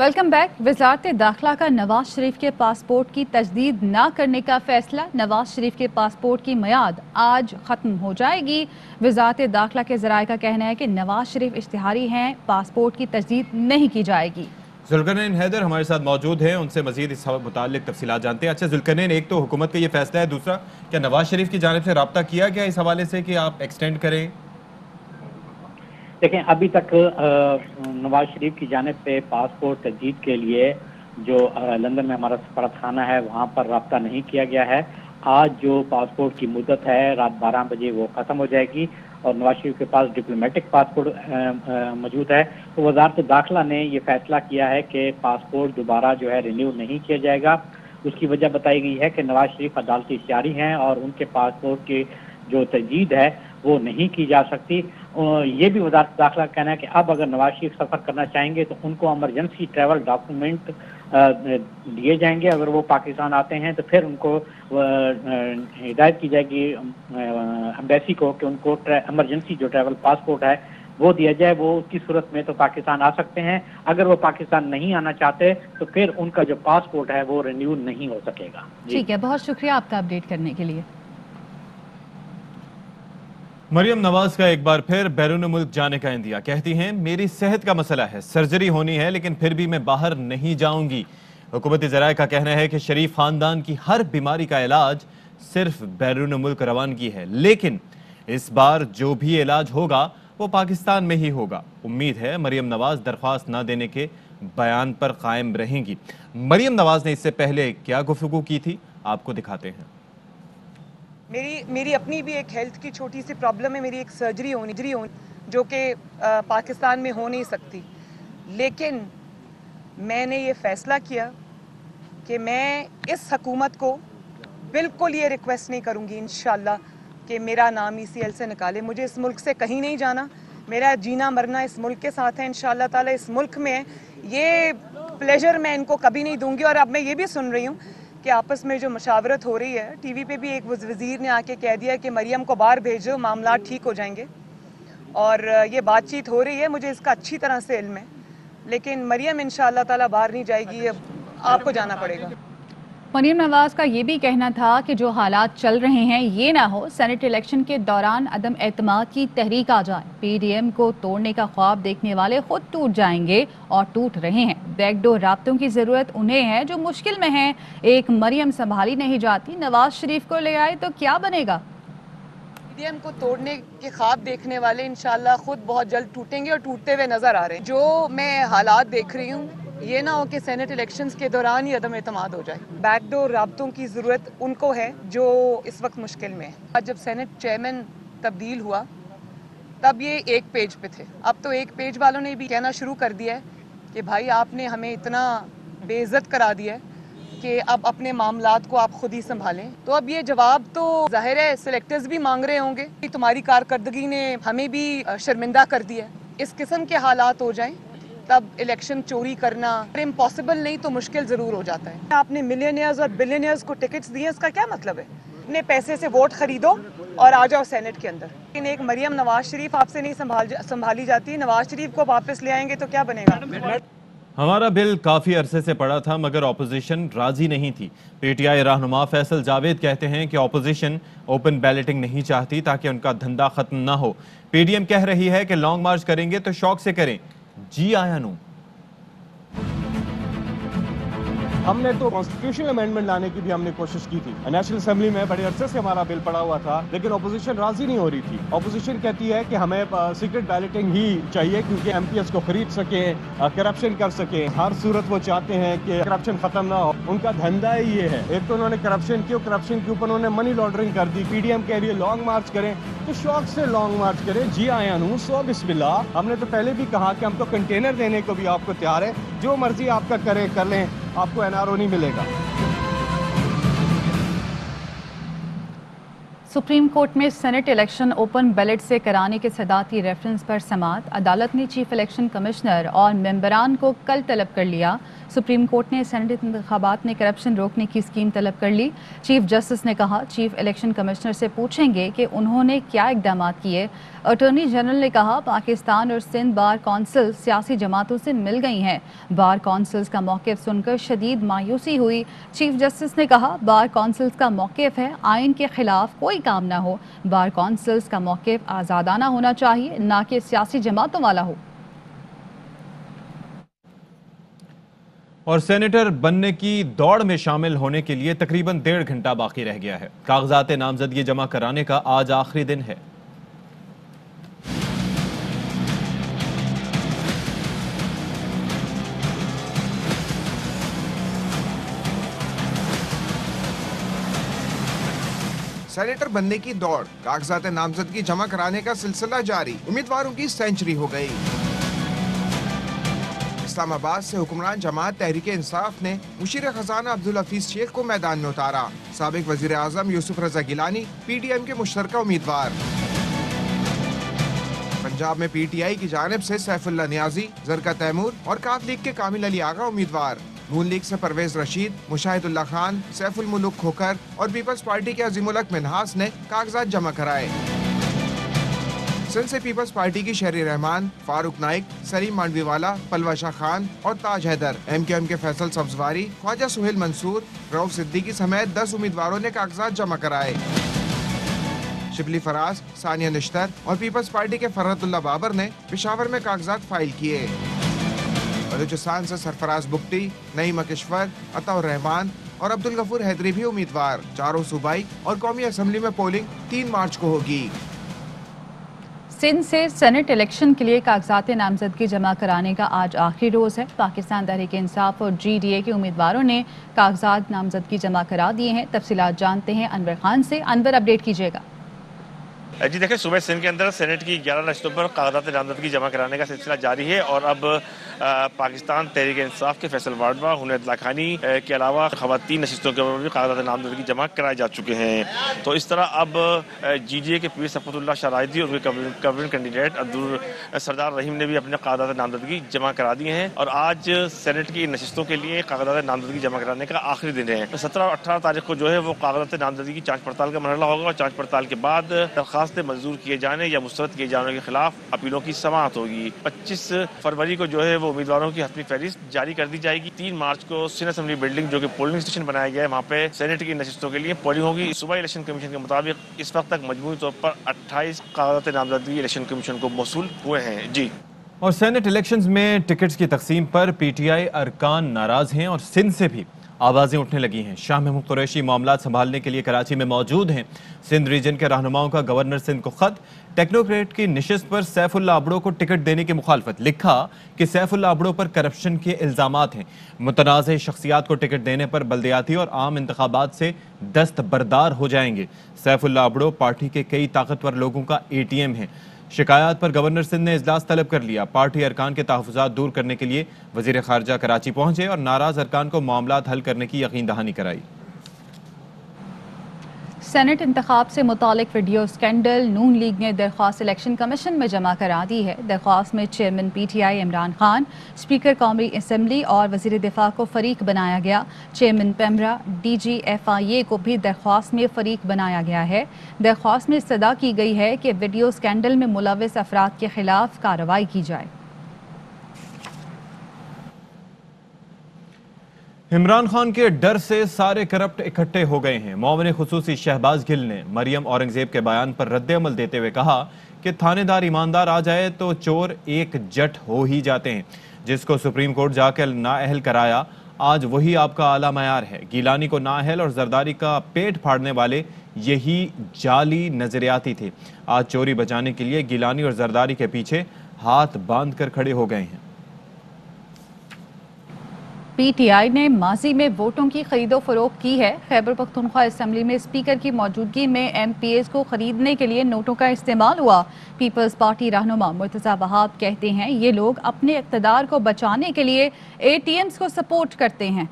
Welcome back. वज़ारत दाखिला का नवाज शरीफ के पासपोर्ट की तजदीद न करने का फैसला। नवाज शरीफ के पासपोर्ट की मियाद आज ख़त्म हो जाएगी। वज़ारत दाखिला के ज़राए का कहना है कि नवाज शरीफ इश्तिहारी हैं, पासपोर्ट की तजदीद नहीं की जाएगी। जुल्करनैन हैदर हमारे साथ मौजूद हैं, उनसे मजीद इस मुतालिक तफसीलात जानते हैं। अच्छा जुल्करनैन, एक तो हुकूमत का ये फैसला है, दूसरा क्या नवाज शरीफ की जानिब से रब्ता किया गया इस हवाले से कि आप एक्सटेंड करें? देखें, अभी तक नवाज शरीफ की जानिब से पासपोर्ट तजदीद के लिए जो लंदन में हमारा सफारतखाना है वहाँ पर रब्ता नहीं किया गया है। आज जो पासपोर्ट की मुद्दत है रात 12 बजे वो ख़त्म हो जाएगी और नवाज शरीफ के पास डिप्लोमेटिक पासपोर्ट मौजूद है। तो वज़ारत दाखिला ने ये फैसला किया है कि पासपोर्ट दोबारा जो है रिन्यू नहीं किया जाएगा। उसकी वजह बताई गई है कि नवाज शरीफ अदालती इख्तियारी हैं और उनके पासपोर्ट की जो तजदीद है वो नहीं की जा सकती। ये भी वज़ारत दाखिला का कहना है कि अब अगर नवाज शरीफ सफ़र करना चाहेंगे तो उनको इमरजेंसी ट्रैवल डॉक्यूमेंट दिए जाएंगे। अगर वो पाकिस्तान आते हैं तो फिर उनको हिदायत की जाएगी एम्बेसी को कि उनको इमरजेंसी जो ट्रैवल पासपोर्ट है वो दिया जाए। वो उसकी सूरत में तो पाकिस्तान आ सकते हैं। अगर वो पाकिस्तान नहीं आना चाहते तो फिर उनका जो पासपोर्ट है वो रिन्यू नहीं हो सकेगा। ठीक है, बहुत शुक्रिया आपका अपडेट करने के लिए। मरियम नवाज का एक बार फिर बैरून मुल्क जाने का इंदिया। कहती हैं मेरी सेहत का मसला है, सर्जरी होनी है, लेकिन फिर भी मैं बाहर नहीं जाऊंगी। हुकूमती ज़राए का कहना है कि शरीफ खानदान की हर बीमारी का इलाज सिर्फ बैरून मुल्क रवानगी है, लेकिन इस बार जो भी इलाज होगा वो पाकिस्तान में ही होगा। उम्मीद है मरियम नवाज दरख्वास्त न देने के बयान पर कायम रहेंगी। मरियम नवाज ने इससे पहले क्या गुफ्तगू की थी, आपको दिखाते हैं। मेरी अपनी भी एक हेल्थ की छोटी सी प्रॉब्लम है। मेरी एक सर्जरी होनी जो कि पाकिस्तान में हो नहीं सकती, लेकिन मैंने ये फ़ैसला किया कि मैं इस हकूमत को बिल्कुल ये रिक्वेस्ट नहीं करूँगी इंशाल्लाह कि मेरा नाम ECL से निकाले। मुझे इस मुल्क से कहीं नहीं जाना। मेरा जीना मरना इस मुल्क के साथ है इंशाल्लाह ताला। इस मुल्क में ये प्लेजर मैं इनको कभी नहीं दूँगी। और अब मैं ये भी सुन रही हूँ कि आपस में जो मशावरत हो रही है, टीवी पे भी एक वज़ीर ने आके कह दिया कि मरियम को बाहर भेजो, मामला ठीक हो जाएंगे। और ये बातचीत हो रही है, मुझे इसका अच्छी तरह से इल्म है, लेकिन मरियम इंशाअल्लाह ताला बाहर नहीं जाएगी। अब आपको जाना पड़ेगा। मरियम नवाज का ये भी कहना था कि जो हालात चल रहे हैं ये ना हो सेनेट इलेक्शन के दौरान अदम एतमाद की तहरीक आ जाए। PDM को तोड़ने का ख्वाब देखने वाले खुद टूट जाएंगे और टूट रहे हैं। बैकडोर राब्तों की ज़रूरत उन्हें है जो मुश्किल में हैं। एक मरियम संभाली नहीं जाती, नवाज शरीफ को ले आए तो क्या बनेगा। PDM को तोड़ने के ख्वाब देखने वाले इंशाल्लाह खुद बहुत जल्द टूटेंगे और टूटते हुए नजर आ रहे हैं। जो मैं हालात देख रही हूँ, ये ना हो कि सेनेट इलेक्शंस के दौरान ही अदम एतमाद हो जाए। बैकडोर राब्तों की ज़रूरत उनको है जो इस वक्त मुश्किल में है। आज जब सेनेट चेयरमैन तब्दील हुआ तब ये एक पेज पे थे, अब तो एक पेज वालों ने भी कहना शुरू कर दिया है कि भाई आपने हमें इतना बेइज्जत करा दिया है कि अब अपने मामलात को आप खुद ही संभालें। तो अब ये जवाब तो जाहिर है सिलेक्टर्स भी मांग रहे होंगे कि तुम्हारी कारकर्दगी ने हमें भी शर्मिंदा कर दिया। इस किस्म के हालात हो जाएं तब इलेक्शन चोरी करना इम्पॉसिबल नहीं तो मुश्किल ज़रूर हो जाता है। आपने मिलियनियर्स और बिलियनियर्स को टिकट्स दिए, इसका क्या मतलब है? अपने पैसे से वोट खरीदो और आ जाओ सेनेट के अंदर। लेकिन एक मरियम नवाज शरीफ आपसे नहीं संभाली जाती। नवाज शरीफ को वापस ले आएंगे तो क्या बनेगा। हमारा बिल काफी अरसे से पड़ा था मगर ऑपोजिशन राजी नहीं थी। PTI रहनुमा फैसल जावेद कहते हैं कि ऑपोजिशन ओपन बैलेटिंग नहीं चाहती ताकि उनका धंधा खत्म ना हो। PDM कह रही है कि लॉन्ग मार्च करेंगे तो शौक से करें। जी आया नू हमने तो कॉन्स्टिट्यूशनल अमेंडमेंट लाने की भी हमने कोशिश की थी। नेशनल असेंबली में बड़े अरसे से हमारा बिल पड़ा हुआ था, लेकिन ऑपोजिशन राजी नहीं हो रही थी। ऑपोजिशन कहती है कि हमें सीक्रेट बैलेटिंग ही चाहिए क्योंकि MPs को खरीद सके, करप्शन कर सके। हर सूरत वो चाहते हैं कि करप्शन खत्म ना हो। उनका धंधा ही ये है। एक तो उन्होंने करप्शन की, करप्शन के ऊपर उन्होंने मनी लॉन्ड्रिंग कर दी। PDM कह रही है लॉन्ग मार्च करें तो शौक से लॉन्ग मार्च करें। जी आया नू सो बिस्मिल्लाह। हमने तो पहले भी कहा कि हम तो कंटेनर देने को भी आपको तैयार है, जो मर्जी आपका करें कर लें, आपको NRO नहीं मिलेगा। सुप्रीम कोर्ट में सेनेट इलेक्शन ओपन बैलेट से कराने के सदाती रेफरेंस पर समाअत। अदालत ने चीफ इलेक्शन कमिश्नर और मेंबरान को कल तलब कर लिया। सुप्रीम कोर्ट ने सेनेट इंतखाबात में करप्शन रोकने की स्कीम तलब कर ली। चीफ जस्टिस ने कहा चीफ इलेक्शन कमिश्नर से पूछेंगे कि उन्होंने क्या इकदाम किए। अटॉर्नी जनरल ने कहा पाकिस्तान और सिंध बार कौंसिल सियासी जमातों से मिल गई हैं। बार कौंसिल्स का मौक़िफ़ सुनकर शदीद मायूसी हुई। चीफ जस्टिस ने कहा बार कौंसिल्स का मौक़िफ़ है आइन के खिलाफ कोई काम ना हो। बार कौंसिल्स का मौक़िफ़ आज़ादाना होना चाहिए, ना कि सियासी जमातों वाला हो। और सेनेटर बनने की दौड़ में शामिल होने के लिए तकरीबन 1.5 घंटा बाकी रह गया है। कागजात नामजदगी जमा कराने का आज आखिरी दिन है। सेनेटर बनने की दौड़, कागजात नामजदगी जमा कराने का सिलसिला जारी। उम्मीदवारों की सेंचुरी हो गई। इस्लामाबाद से हुक्मरान जमात तहरीक इंसाफ ने मुशीर खजाना अब्दुल हफीज शेख को मैदान में उतारा। साबिक वजीर आजम यूसुफ रजा गिलानी PDM के मुश्तरका उम्मीदवार। पंजाब में PTI की जानिब से सैफुल्लाह नियाजी, जरका तैमूर और काफ लीग के कामिल अली आगा उम्मीदवार। नून लीग से परवेज रशीद, मुशाहिदुल्लाह खान, सैफुल मुलुक खोकर और पीपल्स पार्टी के अजीमुलक मिन्हास ने कागजात जमा कराए। सिंध से पीपल्स पार्टी की शहरी रहमान, फारूक नाइक, सलीम मांडवीवाला, पलवा शाह खान और ताज हैदर। MKM के फैसल सब्जवारी, ख्वाजा सुहेल मंसूर, रऊफ सिद्दीकी समेत 10 उम्मीदवारों ने कागजात जमा कराए। शिबली फराज, सानिया निश्तर और पीपल्स पार्टी के फरहतुल्लाह बाबर ने पेशावर में कागजात फाइल किए। बलूचिस्तान से सरफराज बुख्ती, नईम अकिश्वर, अताउर रहमान और अब्दुल गफूर हैदरी भी उम्मीदवार। चारों सूबाई और कौमी असम्बली में पोलिंग 3 मार्च को होगी। सिंध से सेनेट इलेक्शन के लिए कागजात नामजदगी जमा कराने का आज आखिरी रोज़ है। पाकिस्तान तहरीक इंसाफ और GDA के उम्मीदवारों ने कागजात नामजदगी जमा करा दिए हैं। तफसीलात जानते हैं अनवर खान से। अनवर, अपडेट कीजिएगा। जी देखिए, सुबह सिंध के अंदर सेनेट की 11 नशस्तों पर कागजात नामजदगी जमा कराने का सिलसिला जारी है और अब पाकिस्तान तहरीक इंसाफ के फैसल वाडवा, हुनैत लाखानी के अलावा खवातीन नशस्तों के ऊपर भी कागजात नामजदगी जमा कराए जा चुके हैं। तो इस तरह अब GDA के पीर सफ़वतुल्लाह शराइदी और उनके कवरिंग कैंडिडेट अब्दुल सरदार रहीम ने भी अपने कागजात नामजदगी जमा करा दिए हैं और आज सेनेट की नशस्तों के लिए कागजात नामजदगी जमा कराने का आखिरी दिन है। 17 और 18 तारीख को जो है वो कागजात नामजदगी की जाँच पड़ताल का मरहला होगा और जाँच पड़ताल के बाद दरखास्त मंजूर किए जाने या मुस्तरद किए जाने के खिलाफ अपीलों की समाअत होगी। 25 फरवरी को जो है वो उम्मीदवारों की हतमी फहरिस्त जारी कर दी जाएगी। 3 मार्च को सिंध असेंबली बिल्डिंग जो कि पोलिंग स्टेशन बनाया गया है वहाँ पे सेनेट की नशस्तों के लिए पोलिंग होगी। सूबाई इलेक्शन कमीशन के मुताबिक इस वक्त तक मजमूई तौर पर 28 कागजात नामजदगी इलेक्शन कमीशन को मौसूल हुए हैं। जी। और सेनेट इलेक्शंस में टिकट्स की तकसीम पर PTI अरकान नाराज हैं और सिंध से भी आवाज़ें उठने लगी हैं। शाह महमूद कुरैशी मामला संभालने के लिए कराची में मौजूद हैं। सिंध रीजन के रहनुमाओं का गवर्नर सिंध को खत। टेक्नोक्रेट की निशिस्त पर सैफुल्लाह अबड़ो को टिकट देने की मुखालफत। लिखा कि सैफुल्लाह अबड़ो पर करप्शन के इल्जामात हैं। मुतनाज़ शख्सियात को टिकट देने पर बल्दियाती और आम इंतखाबात से दस्तबरदार हो जाएंगे। सैफुल्लाह अबड़ो पार्टी के कई ताकतवर लोगों का ATM है। शिकायत पर गवर्नर सिंध ने इजलास तलब कर लिया। पार्टी अरकान के तहफ़्फ़ुज़ात दूर करने के लिए वज़ीर ख़ारजा कराची पहुंचे और नाराज़ अरकान को मामलात हल करने की यकीन दहानी कराई। सेनेट इंतखाब से मुतालिक वीडियो स्कैंडल। नून लीग ने दरख्वास्त इलेक्शन कमीशन में जमा करा दी है। दरख्वास्त में chairman PTI Imran Khan, speaker कौमी असम्बली और वज़ीर दिफा को फ़रीक बनाया गया। चेयरमैन पेमरा, DG FIA को भी दरख्वास्त में फ़रीक बनाया गया है। दरख्वास्त में सदा की गई है कि वीडियो स्कैंडल में मुलव्वस अफराद के खिलाफ कार्रवाई की जाए। इमरान खान के डर से सारे करप्ट इकट्ठे हो गए हैं। मोमिन खुसूसी शहबाज गिल ने मरियम औरंगजेब के बयान पर रद्द-ए-अमल देते हुए कहा कि थानेदार ईमानदार आ जाए तो चोर एक जट हो ही जाते हैं। जिसको सुप्रीम कोर्ट जाकर नाअहल कराया आज वही आपका आला मयार है। गिलानी को नाअहल और जरदारी का पेट फाड़ने वाले यही जाली नजरियाती थे। आज चोरी बचाने के लिए गिलानी और जरदारी के पीछे हाथ बांध कर खड़े हो गए हैं। PTI ने माजी में वोटों की खरीदो फरोख्त की है। खैबर पख्तूनख्वा असम्बली में स्पीकर की मौजूदगी में MPs को खरीदने के लिए नोटों का इस्तेमाल हुआ। पीपल्स पार्टी रहनुमा मुर्तज़ा वहाब कहते हैं ये लोग अपने इक़्तिदार को बचाने के लिए ATMs को सपोर्ट करते हैं।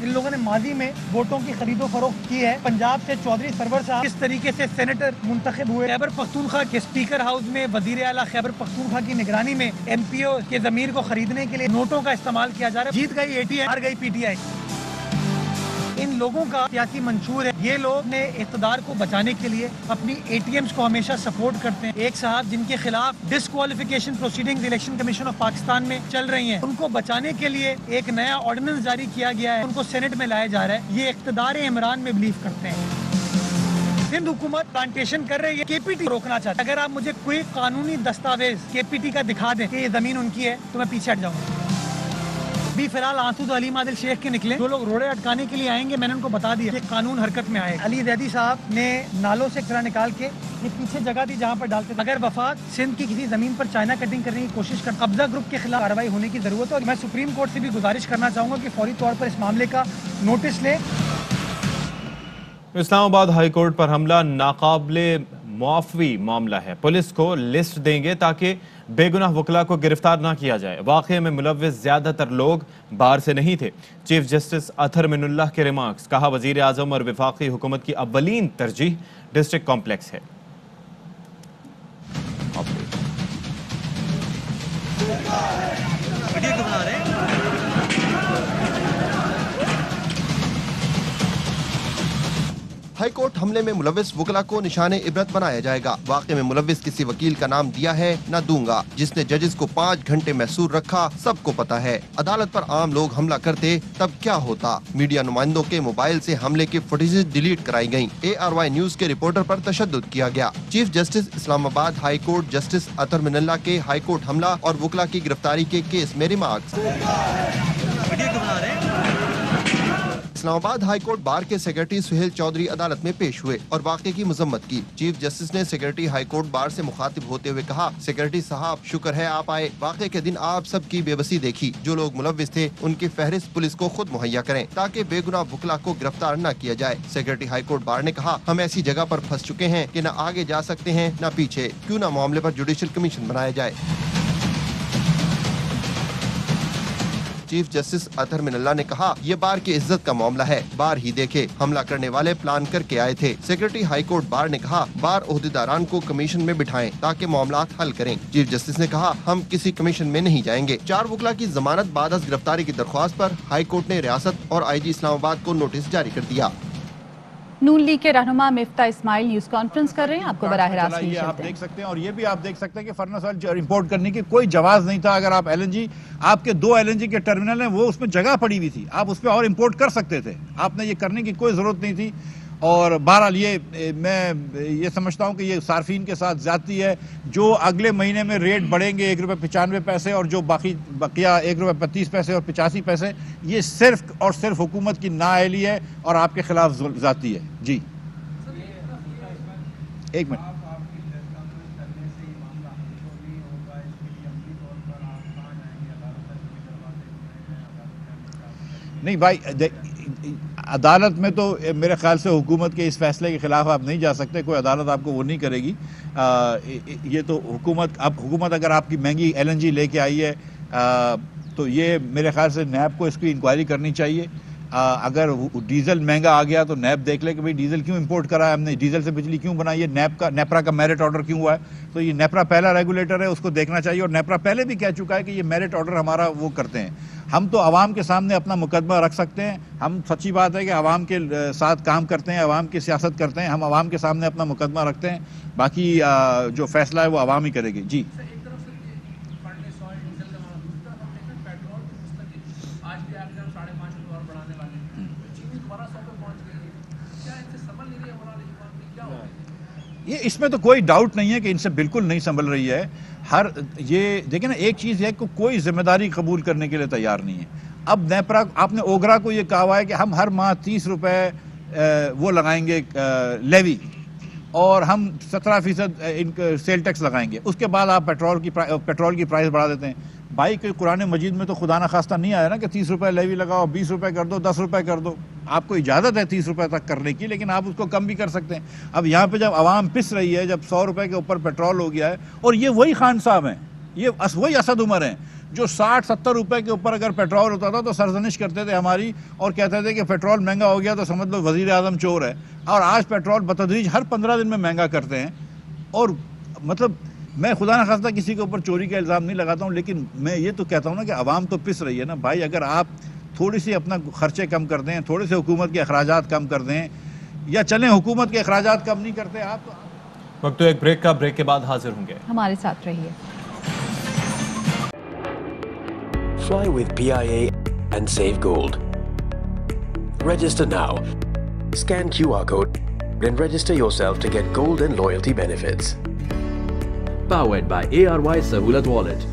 इन लोगों ने माजी में वोटों की खरीदो फरोख्त की है। पंजाब से चौधरी सरवर साहब किस तरीके से सेनेटर मुंतखब हुए, खैबर पख्तूनख्वा के स्पीकर हाउस में वजीर आला खैबर पख्तूनख्वा की निगरानी में MPO के जमीर को खरीदने के लिए नोटों का इस्तेमाल किया जा रहा है। जीत गई ATM, हार गई PTI। इन लोगों का सियासी मंशूर है। ये लोग ने इक़्तिदार को बचाने के लिए अपनी ATMs को हमेशा सपोर्ट करते हैं। एक साहब जिनके खिलाफ disqualification proceedings election commission of Pakistan में चल रही हैं, उनको बचाने के लिए एक नया ऑर्डिनेंस जारी किया गया है, उनको सेनेट में लाया जा रहा है। ये इक़्तिदार इमरान में बिलीव करते हैं। सिंध हुकूमत प्लांटेशन कर रही है, KPT रोकना चाहती है। अगर आप मुझे कोई कानूनी दस्तावेज KPT का दिखा दें कि ये जमीन उनकी है तो मैं पीछे हट जाऊंगा। भी फिलहाल आंसू तो अली मादिल शेख के निकले। जो लोग रोड़े अटकाने के लिए आएंगे, मैंने उनको बता दिया कि कानून हरकत में आएगा। अली जैदी साहब ने नालों से कचरा निकाल के ये पीछे जगह थी जहाँ पर डालते थे। अगर वफाक सिंध की किसी जमीन पर चाइना कटिंग करने की कोशिश कर, कब्जा ग्रुप के खिलाफ कार्रवाई होने की जरूरत है। और मैं सुप्रीम कोर्ट से भी गुजारिश करना चाहूंगा कि फौरी तौर पर इस मामले का नोटिस ले। इस्लामाबाद हाई कोर्ट पर हमला नाकाबिले मुआफ़वी मामला है। पुलिस को लिस्ट देंगे ताकि बेगुनाह वकला को गिरफ्तार ना किया जाए। वाक़े में मुलव्विस ज़्यादातर लोग बाहर से नहीं थे। चीफ जस्टिस अतहर मिनुल्लाह के रिमार्क्स। कहा, वज़ीर आज़म और वफाकी हुकूमत की अव्वलीन तरजीह डिस्ट्रिक्ट कॉम्प्लेक्स है। हाईकोर्ट हमले में मुलव्विस वकला को निशाने इबरत बनाया जाएगा। वाक़े में मुलव्विस किसी वकील का नाम दिया है न दूंगा। जिसने जजेस को 5 घंटे महसूर रखा सबको पता है। अदालत पर आम लोग हमला करते तब क्या होता। मीडिया नुमाइंदों के मोबाइल से हमले की फुटेजेस डिलीट कराई गयी। ARY न्यूज के रिपोर्टर पर तशद्दुद किया गया। Chief justice Islamabad high court justice Athar Minallah के हाई कोर्ट हमला और वकला की गिरफ्तारी के केस में remarks. Islamabad high court bar के सेक्रेटरी सुहेल चौधरी अदालत में पेश हुए और वाक़े की मजम्मत की। चीफ जस्टिस ने सेक्रेटरी हाई कोर्ट बार से मुखातिब होते हुए कहा, सेक्रेटरी साहब शुक्र है आप आए। वाक़े के दिन आप सबकी बेबसी देखी। जो लोग मुलव्विस थे उनकी फहरिस्त पुलिस को खुद मुहैया करें ताकि बेगुनाह वकला को गिरफ्तार न किया जाए। सेक्रेटरी हाई कोर्ट बार ने कहा, हम ऐसी जगह पर फंस चुके हैं कि न आगे जा सकते हैं न पीछे। क्यों न मामले पर जुडिशल कमीशन बनाया जाए। चीफ जस्टिस अतहर मिनुल्लाह ने कहा, ये बार की इज्जत का मामला है, बार ही देखे। हमला करने वाले प्लान करके आए थे। सेक्रेटरी हाई कोर्ट बार ने कहा, बार ओहदेदारान को कमीशन में बिठाएं ताकि मामलात हल करें। चीफ जस्टिस ने कहा, हम किसी कमीशन में नहीं जाएंगे। 4 वकला की जमानत बाद अज गिरफ्तारी की दरख्वास्त पर हाई कोर्ट ने रियासत और IG इस्लामाबाद को नोटिस जारी कर दिया। नून लीग के रहनुमा मिफ्ता इस्माइल न्यूज कॉन्फ्रेंस कर रहे हैं, आपको बराह रास्त आप देख सकते हैं। और ये भी आप देख सकते हैं कि फर्नेस ऑयल इंपोर्ट करने की कोई जवाब नहीं था। अगर आप LNG, आपके 2 LNG के टर्मिनल हैं, वो उसमें जगह पड़ी हुई थी, आप उस पर और इंपोर्ट कर सकते थे। आपने ये करने की कोई जरूरत नहीं थी। और बहरहाल ये मैं ये समझता हूँ कि ये सार्फिन के साथ ज्यादती है। जो अगले महीने में रेट बढ़ेंगे ₹1.95 और जो बकिया ₹1.32 और 85 पैसे, ये सिर्फ और सिर्फ हुकूमत की नाअहली है और आपके खिलाफ ज्यादती है। जी एक मिनट, नहीं भाई, अदालत में तो मेरे ख्याल से हुकूमत के इस फैसले के खिलाफ आप नहीं जा सकते। कोई अदालत आपको वो नहीं करेगी। ये तो हुकूमत अगर आपकी महंगी LNG लेके आई है तो ये मेरे ख्याल से नैब को इसकी इंक्वायरी करनी चाहिए। अगर डीजल महंगा आ गया तो नैब देख ले कि भाई डीजल क्यों इंपोर्ट करा है हमने, डीजल से बिजली क्यों बनाई है, नेपरा का मेरिट ऑर्डर क्यों हुआ है। तो ये नेपरा पहला रेगुलेटर है, उसको देखना चाहिए। और नेपरा पहले भी कह चुका है कि ये मेरिट ऑर्डर हमारा वो करते हैं। हम तो आवाम के सामने अपना मुकदमा रख सकते हैं। हम सच्ची बात है कि आवाम के साथ काम करते हैं, आवाम की सियासत करते हैं। हम आवाम के सामने अपना मुकदमा रखते हैं, बाकी जो फैसला है वो आवाम ही करेगी। जी ये इसमें तो कोई डाउट नहीं है कि इनसे बिल्कुल नहीं संभल रही है। ये देखिए ना, एक चीज़ है कि कोई जिम्मेदारी कबूल करने के लिए तैयार नहीं है। अब नेपरा, आपने ओगरा को ये कहा हुआ है कि हम हर माह 30 रुपए वो लगाएंगे लेवी और हम 17% सेल टैक्स लगाएंगे। उसके बाद आप पेट्रोल की प्राइस बढ़ा देते हैं। भाई कोई कुरान मजीद में तो खुदा न खास्ता नहीं आया ना कि 30 रुपए लेवी लगाओ, 20 रुपए कर दो, 10 रुपए कर दो। आपको इजाज़त है 30 रुपए तक करने की, लेकिन आप उसको कम भी कर सकते हैं। अब यहाँ पे जब आवाम पिस रही है, जब 100 रुपए के ऊपर पेट्रोल हो गया है, और ये वही खान साहब हैं, ये वही असद उमर हैं जो 60-70 रुपए के ऊपर अगर पेट्रोल होता था तो सरजनिश करते थे हमारी और कहते थे कि पेट्रोल महंगा हो गया तो समझ लो वजीर आजम चोर है। और आज पेट्रोल बतदरीज हर 15 दिन में महंगा करते हैं। और मतलब मैं खुदा न खास्ता किसी के ऊपर चोरी का इल्ज़ाम नहीं लगाता हूँ, लेकिन मैं ये तो कहता हूँ ना कि आवाम तो पिस रही है ना भाई। अगर आप थोड़ी सी अपना खर्चे कम कर दें, थोड़े से हुकूमत के अखराजात कम कर दें, या चलें हुकूमत के अखराजात कम नहीं करते आप तो। वक्त तो एक ब्रेक का, ब्रेक के बाद हाजिर होंगे। हमारे साथ रहिए। Fly with PIA and save gold. Register now. Scan QR code and register yourself to get gold and loyalty benefits. Powered by ARY Sahulat Wallet.